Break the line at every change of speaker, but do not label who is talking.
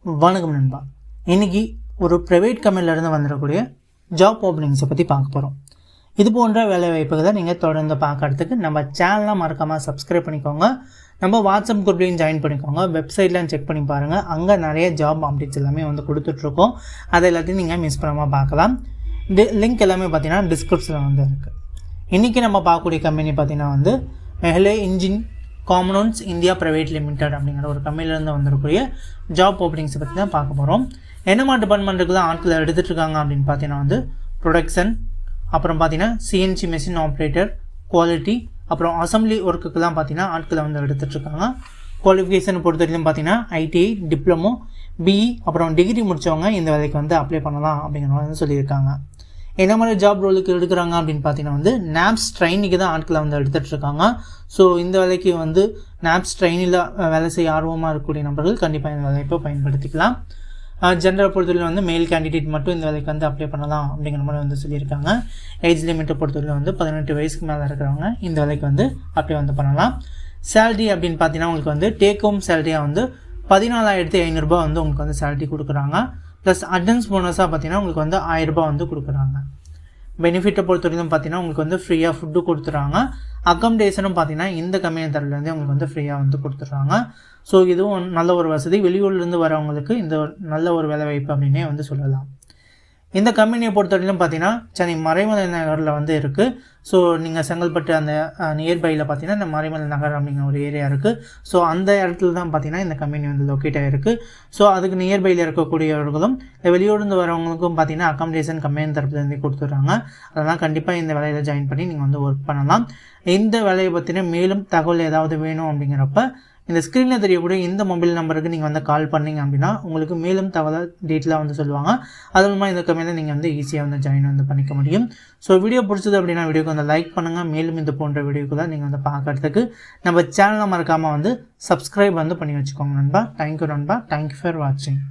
வணக்கம் நண்பா. இன்றைக்கி ஒரு ப்ரைவேட் கம்பெனிலேருந்து வந்துடக்கூடிய ஜாப் ஓப்பனிங்ஸை பற்றி பார்க்க போகிறோம். இது போன்ற வேலைவாய்ப்புகளை நீங்கள் தொடர்ந்து பார்க்கறதுக்கு நம்ம சேனலாக மறக்காமல் சப்ஸ்கிரைப் பண்ணிக்கோங்க. நம்ம வாட்ஸ்அப் குரூப்லேயும் ஜாயின் பண்ணிக்கோங்க. வெப்சைட்லாம் செக் பண்ணி பாருங்கள். அங்கே நிறைய ஜாப் அப்டேட்ஸ் எல்லாமே கொடுத்துட்ருக்கோம். அதை எல்லாத்தையும் நீங்கள் மிஸ் பண்ணாமல் பார்க்கலாம். லிங்க் எல்லாமே பார்த்தீங்கன்னா டிஸ்கிரிப்ஷனில் இருக்குது. இன்றைக்கி நம்ம பார்க்கக்கூடிய கம்பெனி பார்த்தீங்கன்னா மெஹலே இன்ஜின் காமனோன்ஸ் இந்தியா பிரைவேட் லிமிடெட் அப்படிங்கிற ஒரு கம்பெனிலேருந்து வந்திருக்கூடிய ஜாப் ஓப்பனிங்ஸை பற்றி தான் பார்க்க போகிறோம். என்னமா டிபார்ட்மெண்ட்டுக்கு தான் ஆட்களை எடுத்துகிட்ருக்காங்க அப்படின்னு பார்த்தீங்கன்னா ப்ரொடக்ஷன், அப்புறம் பார்த்தீங்கன்னா சிஎன்சி மெஷின் ஆப்ரேட்டர், குவாலிட்டி, அப்புறம் அசம்பிளி ஒர்க்குக்கெல்லாம் பார்த்தீங்கன்னா ஆட்களை எடுத்துகிட்ருக்காங்க. குவாலிஃபிகேஷன் பொறுத்த வரைக்கும் பார்த்தீங்கன்னா ஐடிஐ, டிப்ளமோ, பிஇ, அப்புறம் டிகிரி முடித்தவங்க இந்த வேலைக்கு அப்ளை பண்ணலாம் அப்படிங்கிற மாதிரி சொல்லியிருக்காங்க. என்ன மாதிரி ஜாப் ரோலுக்கு எடுக்கிறாங்க அப்படின்னு பார்த்தீங்கன்னா நாப்ஸ் ட்ரைனிங்கு தான் ஆட்களை எடுத்துகிட்ருக்காங்க. ஸோ இந்த வேலைக்கு நாப்ஸ் ட்ரைனில் வேலை செய்ய ஆர்வமாக இருக்கக்கூடிய நபர்கள் கண்டிப்பாக இந்த வேலையை பயன்படுத்திக்கலாம். ஜெண்டரை பொறுத்தவரையில் மேல் கேண்டிடேட் மட்டும் இந்த வேலைக்கு அப்ளை பண்ணலாம் அப்படிங்கிற மாதிரி சொல்லியிருக்காங்க. ஏஜ் லிமிட்டை பொறுத்தவரையில் 18 வயசுக்கு மேலே இருக்கிறவங்க இந்த வேலைக்கு அப்ளை பண்ணலாம். சேலரி அப்படின்னு பார்த்தீங்கன்னா உங்களுக்கு டேக் ஹோம் சேலரியாக 14,500 உங்களுக்கு சேலரி கொடுக்குறாங்க. ப்ளஸ் அட்டன்ஸ் போனஸாக பார்த்தீங்கன்னா உங்களுக்கு 1,000 ரூபாய் கொடுக்குறாங்க. பெனிஃபிட்டை பொறுத்த வரைக்கும் பார்த்தீங்கன்னா உங்களுக்கு ஃப்ரீயாக ஃபுட்டு கொடுத்துட்றாங்க. அக்கமடேஷனும் பார்த்தீங்கன்னா இந்த கம்பெனி தரப்புலேருந்து உங்களுக்கு ஃப்ரீயாக கொடுத்துட்றாங்க. ஸோ இதுவும் நல்ல ஒரு வசதி. வெளியூர்லேருந்து வரவங்களுக்கு இந்த நல்ல ஒரு வேலைவாய்ப்பு அப்படின்னே சொல்லலாம். இந்த கம்பெனியை பொறுத்தவரையிலும் பார்த்தீங்கன்னா சென்னை மறைமலை நகரில் இருக்குது. ஸோ நீங்கள் செங்கல்பட்டு அந்த நியர்பையில் பார்த்தீங்கன்னா இந்த மறைமலை நகர் அப்படிங்கிற ஒரு ஏரியா இருக்குது. ஸோ அந்த இடத்துல தான் பார்த்தீங்கன்னா இந்த கம்பெனி லொக்கேட் ஆகிருக்கு. ஸோ அதுக்கு நியர்பையில் இருக்கக்கூடியவர்களும் வெளியூர்ந்து வரவங்களுக்கும் பார்த்தீங்கன்னா அக்காமடேஷன் கம்பெனி தரப்புலேருந்து கொடுத்துட்றாங்க. அதெல்லாம் கண்டிப்பாக இந்த வேலையில் ஜாயின் பண்ணி நீங்கள் ஒர்க் பண்ணலாம். இந்த வேலையை பற்றின மேலும் தகவல் ஏதாவது வேணும் அப்படிங்கிறப்ப இந்த ஸ்க்ரீனில் தெரியக்கூடிய இந்த மொபைல் நம்பருக்கு நீங்கள் கால் பண்ணிங்க அப்படின்னா உங்களுக்கு மேலும் தகவல் டீட்டெயிலாக சொல்லுவாங்க. அது மூலமாக இந்த கம்பெனியில் நீங்கள் ஈஸியாக ஜாயின் பண்ணிக்க முடியும். ஸோ வீடியோ பிடிச்சது அப்படின்னா வீடியோக்கு லைக் பண்ணுங்கள். மேலும் இந்த போன்ற வீடியோக்குள்ள நீங்கள் பார்க்கறதுக்கு நம்ம சேனலை மறக்காமல் சப்ஸ்கிரைப் பண்ணி வச்சுக்கோங்க நண்பா. தேங்க்யூ நண்பா. தேங்க்யூ ஃபார் வாட்சிங்.